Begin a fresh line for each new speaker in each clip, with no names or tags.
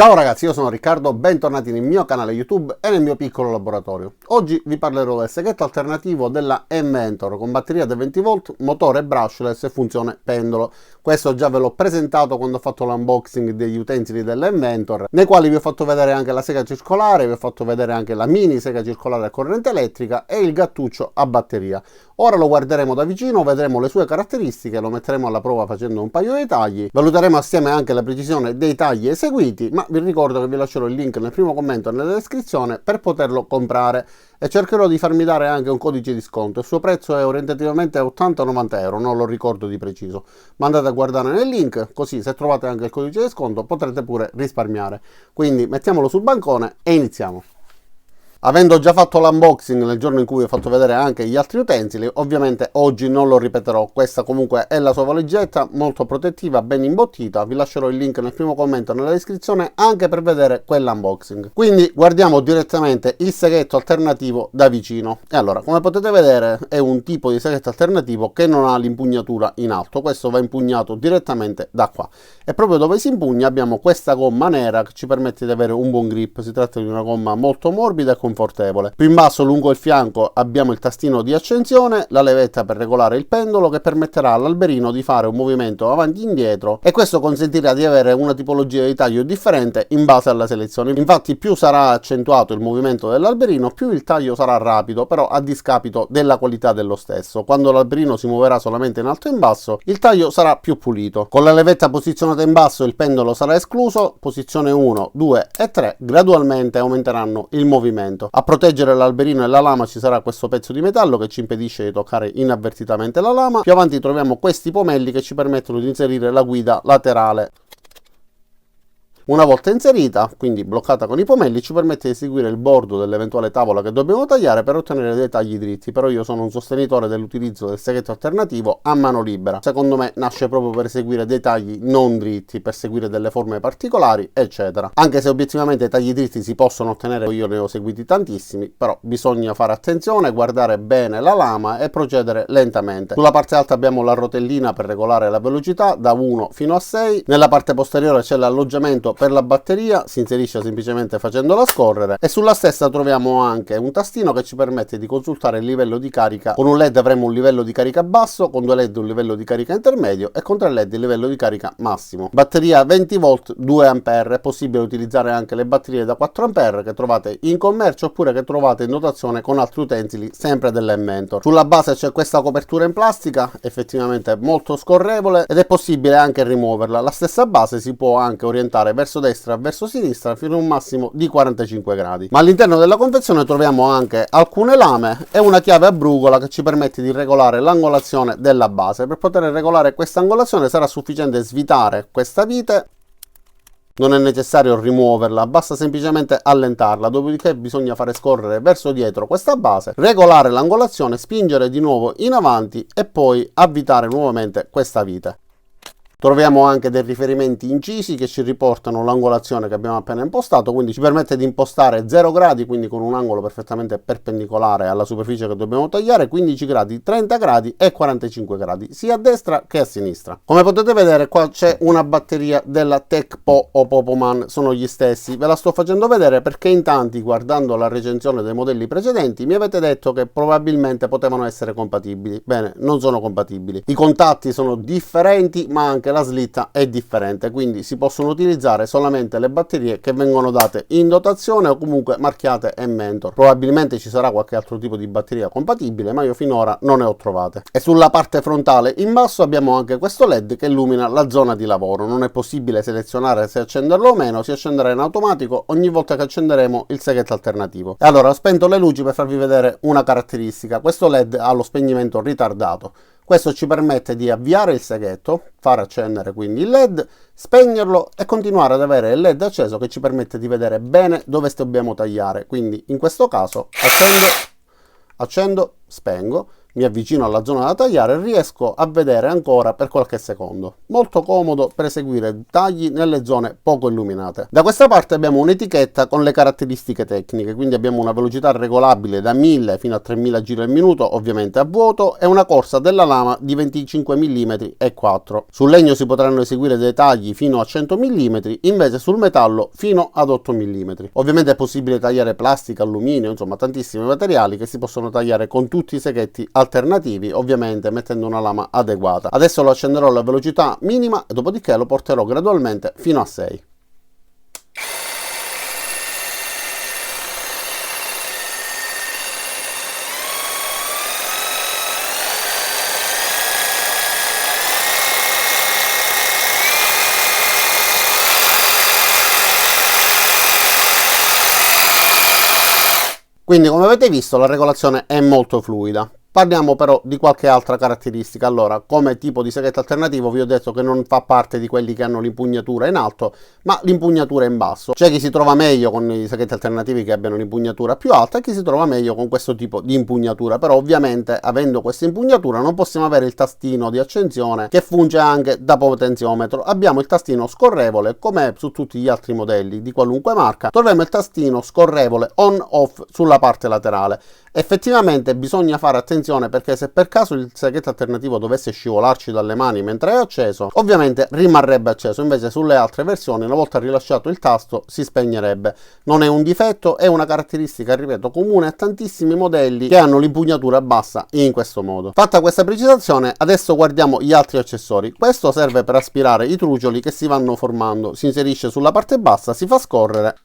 Ciao ragazzi, io sono Riccardo, bentornati nel mio canale YouTube e nel mio piccolo laboratorio. Oggi vi parlerò del seghetto alternativo della M-Mentor con batteria da 20V, motore brushless e funzione pendolo. Questo già ve l'ho presentato quando ho fatto l'unboxing degli utensili della M-Mentor, nei quali vi ho fatto vedere anche la sega circolare, vi ho fatto vedere anche la mini sega circolare a corrente elettrica e il gattuccio a batteria. Ora lo guarderemo da vicino, vedremo le sue caratteristiche, lo metteremo alla prova facendo un paio di tagli, valuteremo assieme anche la precisione dei tagli eseguiti, ma vi ricordo che vi lascerò il link nel primo commento e nella descrizione per poterlo comprare e cercherò di farmi dare anche un codice di sconto. Il suo prezzo è orientativamente 80-90 euro, non lo ricordo di preciso, ma andate a guardare nel link, così se trovate anche il codice di sconto potrete pure risparmiare. Quindi mettiamolo sul bancone e iniziamo. Avendo già fatto l'unboxing nel giorno in cui ho fatto vedere anche gli altri utensili, ovviamente oggi non lo ripeterò. Questa comunque è la sua valigetta, molto protettiva, ben imbottita. Vi lascerò il link nel primo commento nella descrizione anche per vedere quell'unboxing. Quindi guardiamo direttamente il seghetto alternativo da vicino. E allora, come potete vedere, è un tipo di seghetto alternativo che non ha l'impugnatura in alto. Questo va impugnato direttamente da qua. E proprio dove si impugna abbiamo questa gomma nera che ci permette di avere un buon grip. Si tratta di una gomma molto morbida e confortevole. Più in basso lungo il fianco abbiamo il tastino di accensione, la levetta per regolare il pendolo che permetterà all'alberino di fare un movimento avanti e indietro, e questo consentirà di avere una tipologia di taglio differente in base alla selezione. Infatti più sarà accentuato il movimento dell'alberino, più il taglio sarà rapido, però a discapito della qualità dello stesso. Quando l'alberino si muoverà solamente in alto e in basso, il taglio sarà più pulito. Con la levetta posizionata in basso il pendolo sarà escluso, posizione 1, 2 e 3 gradualmente aumenteranno il movimento. A proteggere l'alberino e la lama ci sarà questo pezzo di metallo che ci impedisce di toccare inavvertitamente la lama. Più avanti troviamo questi pomelli che ci permettono di inserire la guida laterale. Una volta inserita, quindi bloccata con i pomelli, ci permette di seguire il bordo dell'eventuale tavola che dobbiamo tagliare per ottenere dei tagli dritti. Però io sono un sostenitore dell'utilizzo del seghetto alternativo a mano libera. Secondo me nasce proprio per eseguire dei tagli non dritti, per seguire delle forme particolari, eccetera. Anche se obiettivamente tagli dritti si possono ottenere, io ne ho seguiti tantissimi, però bisogna fare attenzione, guardare bene la lama e procedere lentamente. Sulla parte alta abbiamo la rotellina per regolare la velocità da 1 fino a 6. Nella parte posteriore c'è l'alloggiamento per la batteria, si inserisce semplicemente facendola scorrere, e sulla stessa troviamo anche un tastino che ci permette di consultare il livello di carica. Con un LED avremo un livello di carica basso, con 2 LED un livello di carica intermedio e con 3 LED il livello di carica massimo. Batteria 20V 2 A, è possibile utilizzare anche le batterie da 4 A che trovate in commercio oppure che trovate in dotazione con altri utensili sempre dell'M-Mentor. Sulla base c'è questa copertura in plastica, effettivamente molto scorrevole, ed è possibile anche rimuoverla. La stessa base si può anche orientare verso destra e verso sinistra fino a un massimo di 45 gradi. Ma all'interno della confezione troviamo anche alcune lame e una chiave a brugola che ci permette di regolare l'angolazione della base. Per poter regolare questa angolazione sarà sufficiente svitare questa vite. Non è necessario rimuoverla, basta semplicemente allentarla, dopodiché bisogna fare scorrere verso dietro questa base, regolare l'angolazione, spingere di nuovo in avanti e poi avvitare nuovamente questa vite. Troviamo anche dei riferimenti incisi che ci riportano l'angolazione che abbiamo appena impostato, quindi ci permette di impostare 0 gradi, quindi con un angolo perfettamente perpendicolare alla superficie che dobbiamo tagliare, 15 gradi, 30 gradi e 45 gradi, sia a destra che a sinistra. Come potete vedere qua c'è una batteria della TechPo o Popoman, sono gli stessi. Ve la sto facendo vedere perché in tanti, guardando la recensione dei modelli precedenti, mi avete detto che probabilmente potevano essere compatibili. Bene, non sono compatibili. I contatti sono differenti, ma anche la slitta è differente, quindi si possono utilizzare solamente le batterie che vengono date in dotazione o comunque marchiate M-Mentor. Probabilmente ci sarà qualche altro tipo di batteria compatibile, ma io finora non ne ho trovate. E sulla parte frontale in basso abbiamo anche questo LED che illumina la zona di lavoro. Non è possibile selezionare se accenderlo o meno, si accenderà in automatico ogni volta che accenderemo il seghetto alternativo. E allora ho spento le luci per farvi vedere una caratteristica. Questo LED ha lo spegnimento ritardato. Questo ci permette di avviare il seghetto, far accendere quindi il LED, spegnerlo e continuare ad avere il LED acceso che ci permette di vedere bene dove dobbiamo tagliare. Quindi in questo caso accendo, spengo, mi avvicino alla zona da tagliare e riesco a vedere ancora per qualche secondo. Molto comodo per eseguire tagli nelle zone poco illuminate. Da questa parte abbiamo un'etichetta con le caratteristiche tecniche, quindi abbiamo una velocità regolabile da 1000 fino a 3000 giri al minuto, ovviamente a vuoto, e una corsa della lama di 25 mm e 4. Sul legno si potranno eseguire dei tagli fino a 100 mm, invece sul metallo fino ad 8 mm. Ovviamente è possibile tagliare plastica, alluminio, insomma tantissimi materiali che si possono tagliare con tutti i seghetti alternativi, ovviamente mettendo una lama adeguata. Adesso lo accenderò alla velocità minima e dopodiché lo porterò gradualmente fino a 6. Quindi come avete visto la regolazione è molto fluida. Parliamo però di qualche altra caratteristica. Allora, come tipo di seghetto alternativo vi ho detto che non fa parte di quelli che hanno l'impugnatura in alto, ma l'impugnatura in basso. C'è chi si trova meglio con i seghetti alternativi che abbiano l'impugnatura più alta e chi si trova meglio con questo tipo di impugnatura. Però ovviamente avendo questa impugnatura non possiamo avere il tastino di accensione che funge anche da potenziometro. Abbiamo il tastino scorrevole, come su tutti gli altri modelli di qualunque marca. Troviamo il tastino scorrevole on-off sulla parte laterale. Effettivamente bisogna fare attenzione perché se per caso il seghetto alternativo dovesse scivolarci dalle mani mentre è acceso, ovviamente rimarrebbe acceso, invece sulle altre versioni una volta rilasciato il tasto si spegnerebbe. Non è un difetto, è una caratteristica, ripeto, comune a tantissimi modelli che hanno l'impugnatura bassa in questo modo. Fatta questa precisazione, adesso guardiamo gli altri accessori. Questo serve per aspirare i trucioli che si vanno formando, si inserisce sulla parte bassa, si fa scorrere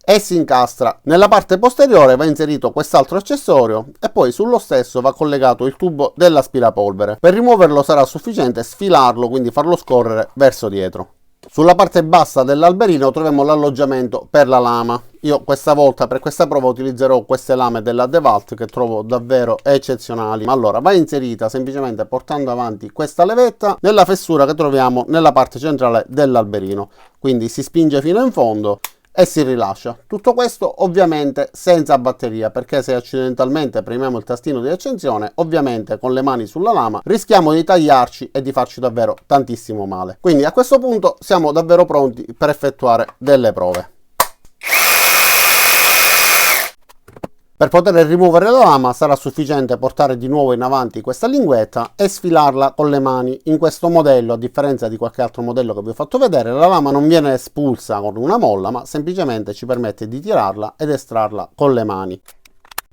e si incastra. Nella parte posteriore va inserito quest'altro accessorio e poi sullo stesso va collegato il tubo dell'aspirapolvere. Per rimuoverlo sarà sufficiente sfilarlo, quindi farlo scorrere verso dietro. Sulla parte bassa dell'alberino troviamo l'alloggiamento per la lama. Io questa volta per questa prova utilizzerò queste lame della DeWalt che trovo davvero eccezionali. Allora va inserita semplicemente portando avanti questa levetta nella fessura che troviamo nella parte centrale dell'alberino. Quindi si spinge fino in fondo e si rilascia. Tutto questo ovviamente senza batteria, perché se accidentalmente premiamo il tastino di accensione, ovviamente con le mani sulla lama rischiamo di tagliarci e di farci davvero tantissimo male. Quindi a questo punto siamo davvero pronti per effettuare delle prove. Per poter rimuovere la lama sarà sufficiente portare di nuovo in avanti questa linguetta e sfilarla con le mani. In questo modello, a differenza di qualche altro modello che vi ho fatto vedere, la lama non viene espulsa con una molla, ma semplicemente ci permette di tirarla ed estrarla con le mani.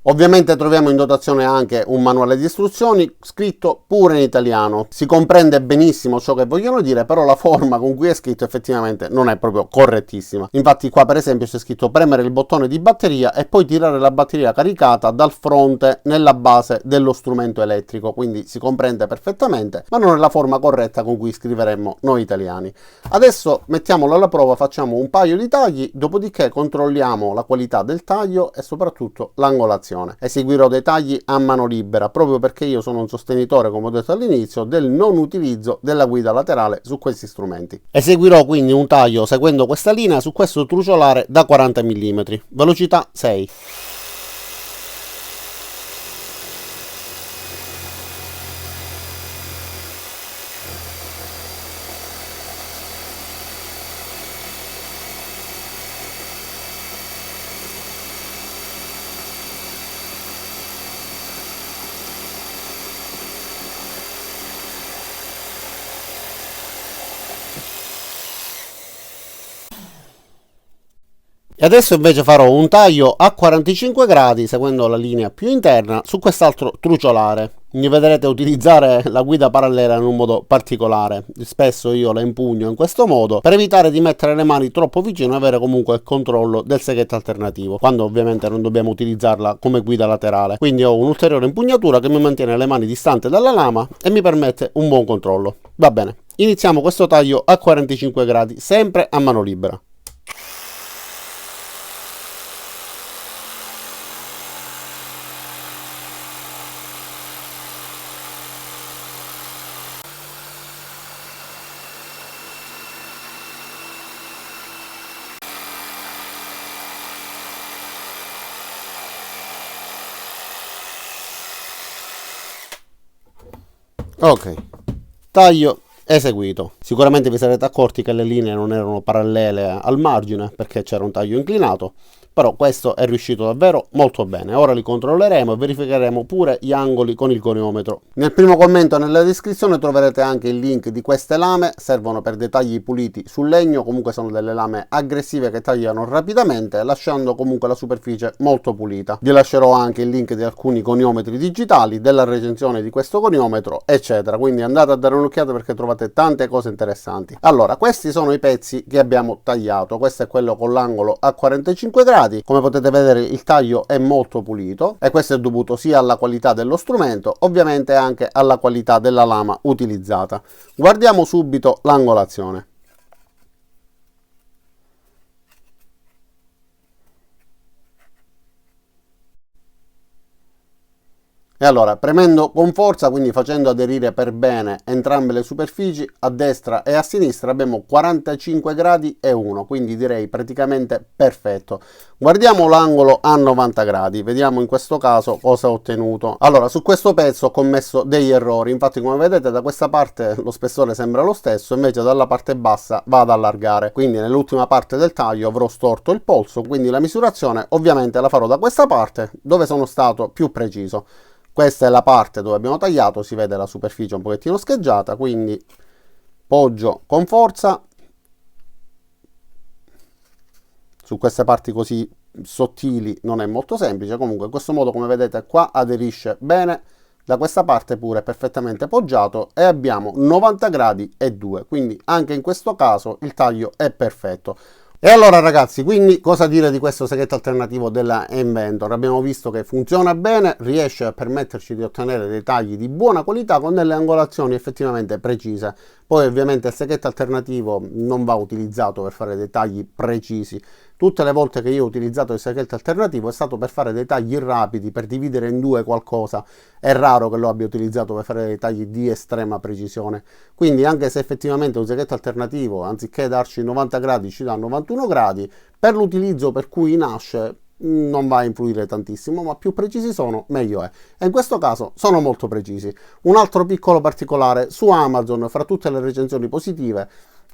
Ovviamente troviamo in dotazione anche un manuale di istruzioni scritto pure in italiano. Si comprende benissimo ciò che vogliono dire, però la forma con cui è scritto effettivamente non è proprio correttissima. Infatti qua per esempio c'è scritto premere il bottone di batteria e poi tirare la batteria caricata dal fronte nella base dello strumento elettrico, quindi si comprende perfettamente, ma non è la forma corretta con cui scriveremmo noi italiani. Adesso mettiamolo alla prova, facciamo un paio di tagli, dopodiché controlliamo la qualità del taglio e soprattutto l'angolazione. Eseguirò dei tagli a mano libera proprio perché io sono un sostenitore, come ho detto all'inizio, del non utilizzo della guida laterale su questi strumenti. Eseguirò quindi un taglio seguendo questa linea su questo truciolare da 40 mm, velocità 6. E adesso invece farò un taglio a 45 gradi seguendo la linea più interna su quest'altro truciolare. Mi vedrete utilizzare la guida parallela in un modo particolare. Spesso io la impugno in questo modo per evitare di mettere le mani troppo vicino e avere comunque il controllo del seghetto alternativo, quando ovviamente non dobbiamo utilizzarla come guida laterale. Quindi ho un'ulteriore impugnatura che mi mantiene le mani distanti dalla lama e mi permette un buon controllo. Va bene, iniziamo questo taglio a 45 gradi, sempre a mano libera. Ok, taglio eseguito. Sicuramente vi sarete accorti che le linee non erano parallele al margine perché c'era un taglio inclinato, però questo è riuscito davvero molto bene. Ora li controlleremo e verificheremo pure gli angoli con il goniometro. Nel primo commento e nella descrizione troverete anche il link di queste lame, servono per dei tagli puliti sul legno, comunque sono delle lame aggressive che tagliano rapidamente, lasciando comunque la superficie molto pulita. Vi lascerò anche il link di alcuni goniometri digitali, della recensione di questo goniometro, eccetera, quindi andate a dare un'occhiata perché trovate tante cose interessanti. Allora, questi sono i pezzi che abbiamo tagliato. Questo è quello con l'angolo a 45 gradi. Come potete vedere il taglio è molto pulito e questo è dovuto sia alla qualità dello strumento, ovviamente anche alla qualità della lama utilizzata. Guardiamo subito l'angolazione. E allora, premendo con forza, quindi facendo aderire per bene entrambe le superfici, a destra e a sinistra abbiamo 45 gradi e 1, quindi direi praticamente perfetto. Guardiamo l'angolo a 90 gradi, vediamo in questo caso cosa ho ottenuto. Allora, su questo pezzo ho commesso degli errori, infatti come vedete da questa parte lo spessore sembra lo stesso, invece dalla parte bassa va ad allargare, quindi nell'ultima parte del taglio avrò storto il polso, quindi la misurazione ovviamente la farò da questa parte, dove sono stato più preciso. Questa è la parte dove abbiamo tagliato, si vede la superficie un pochettino scheggiata, quindi poggio con forza su queste parti così sottili, non è molto semplice, comunque in questo modo come vedete qua aderisce bene, da questa parte pure perfettamente poggiato e abbiamo 90 gradi e 2, quindi anche in questo caso il taglio è perfetto. E allora ragazzi, quindi cosa dire di questo seghetto alternativo della Inventor? Abbiamo visto che funziona bene, riesce a permetterci di ottenere dei tagli di buona qualità con delle angolazioni effettivamente precise. Poi ovviamente il seghetto alternativo non va utilizzato per fare dei tagli precisi. Tutte le volte che io ho utilizzato il seghetto alternativo è stato per fare dei tagli rapidi, per dividere in due qualcosa. È raro che lo abbia utilizzato per fare dei tagli di estrema precisione. Quindi anche se effettivamente un seghetto alternativo, anziché darci 90 gradi, ci dà 91 gradi, per l'utilizzo per cui nasce non va a influire tantissimo, ma più precisi sono meglio è, e in questo caso sono molto precisi. Un altro piccolo particolare: su Amazon, fra tutte le recensioni positive,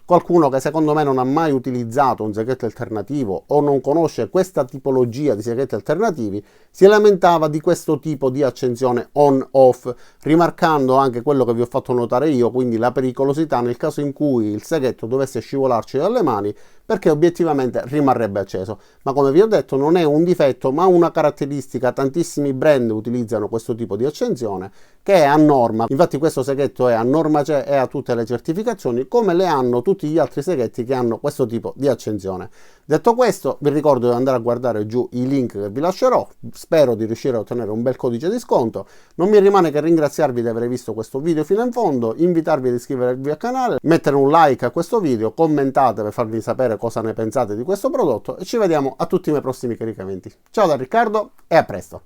qualcuno che secondo me non ha mai utilizzato un seghetto alternativo o non conosce questa tipologia di seghetti alternativi si lamentava di questo tipo di accensione on-off, rimarcando anche quello che vi ho fatto notare io, quindi la pericolosità nel caso in cui il seghetto dovesse scivolarci dalle mani, perché obiettivamente rimarrebbe acceso. Ma come vi ho detto non è un difetto ma una caratteristica, tantissimi brand utilizzano questo tipo di accensione che è a norma. Infatti questo seghetto è a norma CE e ha tutte le certificazioni, come le hanno tutti gli altri seghetti che hanno questo tipo di accensione. Detto questo, vi ricordo di andare a guardare giù i link che vi lascerò, spero di riuscire a ottenere un bel codice di sconto. Non mi rimane che ringraziarvi di aver visto questo video fino in fondo, invitarvi ad iscrivervi al canale, mettere un like a questo video, commentate per farvi sapere cosa ne pensate di questo prodotto e ci vediamo a tutti i miei prossimi caricamenti. Ciao da Riccardo e a presto!